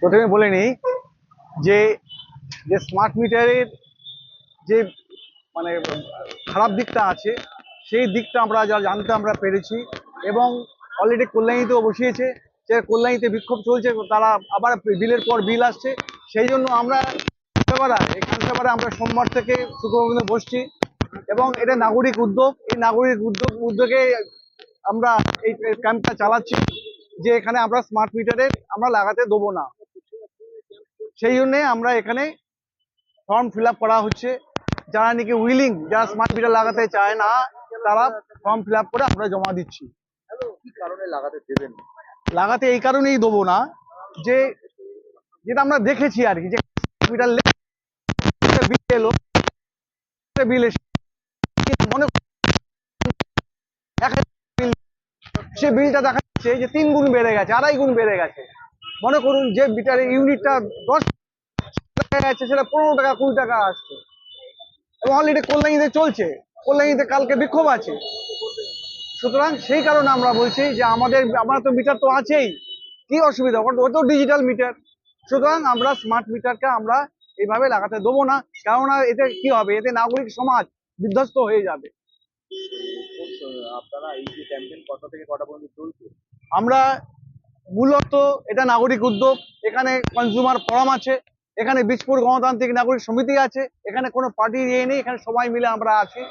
প্রথমে বলে নিই যে যে স্মার্ট মিটারের যে মানে খারাপ দিকটা আছে সেই দিকটা আমরা যা জানতে আমরা পেরেছি এবং অলরেডি কল্যাণীতেও বসিয়েছে। যে কল্যাণীতে বিক্ষোভ চলছে, তারা আবার বিলের পর বিল আসছে। সেই জন্য আমরা এখানে আমরা সোমবার থেকে শুক্রবার পর্যন্ত বসছি এবং এটা নাগরিক উদ্যোগ। এই নাগরিক উদ্যোগে আমরা এই ক্যাম্পটা চালাচ্ছি যে এখানে আমরা স্মার্ট মিটারে আমরা লাগাতে দেবো না। সেই জন্যে আমরা এখানে ফর্ম ফিল আপ করা হচ্ছে। যারা নাকি উইলিং, যারা স্মার্ট মিটার লাগাতে চায় না, তারা ফর্ম ফিল আপ করে আমরা জমা দিচ্ছি। কি কারণে লাগাতে দেবেন? লাগাতে এই কারণেই দেবো না যে যেটা আমরা দেখেছি আর কি, যে মিটার বিল এলো, বিল এসে মনে সে বিলটা দেখা যাচ্ছে যে 3 গুণ বেড়ে গেছে, 2.5 গুণ বেড়ে গেছে। মনে করুন যে মিটারের ইউনিটটা 10 টাকা আছে, সেটা 15 টাকা 20 টাকা আসছে এবং অলরেডি কল্যাণীতে চলছে, কল্যাণীতে কালকে বিক্ষোভ আছে। সুতরাং সেই কারণে আমরা বলছি যে আমরা তো মিটার তো আছেই, কি অসুবিধা, ও তো ডিজিটাল মিটার। সুতরাং আমরা স্মার্ট মিটারকে আমরা এইভাবে লাগাতে দেবো না, কেননা এতে কি হবে, এতে নাগরিক সমাজ বিধ্বস্ত হয়ে যাবে। আপনারা এই যে ক্যাম্পেইন কটা থেকে কটা পর্যন্ত চলছে? আমরা মূলত এটা নাগরিক উদ্যোগ, এখানে কনজিউমার ফোরাম আছে, এখানে বীজপুর গণতান্ত্রিক নাগরিক সমিতি আছে, এখানে কোনো পার্টি ইয়ে নেই, এখানে সবাই মিলে আমরা আছি,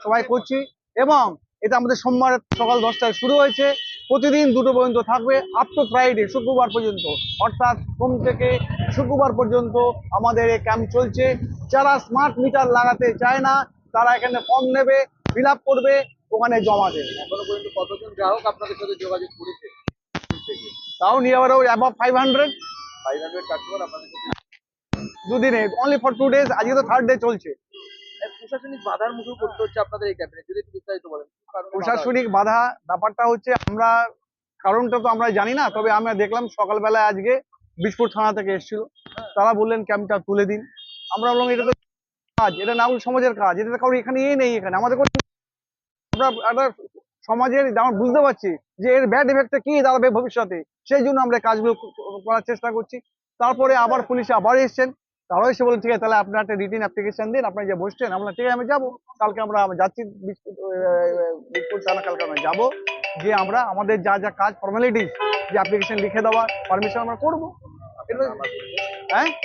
সবাই করছি। এবং এটা আমাদের সোমবার সকাল 10টায় শুরু হয়েছে, প্রতিদিন 2টো পর্যন্ত থাকবে, আপ টু ফ্রাইডে, শুক্রবার পর্যন্ত। অর্থাৎ সোম থেকে শুক্রবার পর্যন্ত আমাদের এই ক্যাম্প চলছে। যারা স্মার্ট মিটার লাগাতে চায় না তারা এখানে ফর্ম নেবে, ফিল আপ করবে, ওখানে জমা দেবে। এখনো পর্যন্ত কতজন গ্রাহক আপনাদের সাথে যোগাযোগ করেছে? তাও নিয়ে আবার অ্যাবাভ 500 কাস্টমার আপনাদের সাথে? দুদিনে, অনলি ফর 2 days। আজকে তো 3rd ডে চলছে। প্রশাসনিক বাধার মুখে করতে হচ্ছে আপনাদের এই ক্যাম্পেইনে, যদি একটু বিস্তারিত বলেন। প্রশাসনিক বাধা ব্যাপারটা হচ্ছে, আমরা কারণটা তো আমরা জানি না, তবে আমরা দেখলাম সকালবেলায় আজকে বীজপুর থানা থেকে এসেছিল, তারা বললেন ক্যাম্পটা তুলে দিন। আমরা বললাম এটা তো কাজ, এটা নাগরিক সমাজের কাজ, এটা কারণ এখানে নেই, এখানে আমাদের আমরা একটা সমাজের আমরা বুঝতে পারছি যে এর ব্যাড এফেক্টটা কি দাঁড়াবে ভবিষ্যতে, সেই জন্য আমরা কাজগুলো করার চেষ্টা করছি। তারপরে আবার পুলিশে আবার এসছেন, তারাও এসে বলেন ঠিক আছে তাহলে আপনার একটা রিটিন অ্যাপ্লিকেশন দিন, আপনার যে বসছেন। আমরা ঠিক আছে আমি যাবো, কালকে আমরা যাচ্ছি বীজপুর থানা, কালকে আমরা যাবো, গিয়ে আমরা আমাদের যা যা কাজ ফর্মালিটিস, যে অ্যাপ্লিকেশন লিখে দেওয়া, পারমিশন আমরা করবো। হ্যাঁ।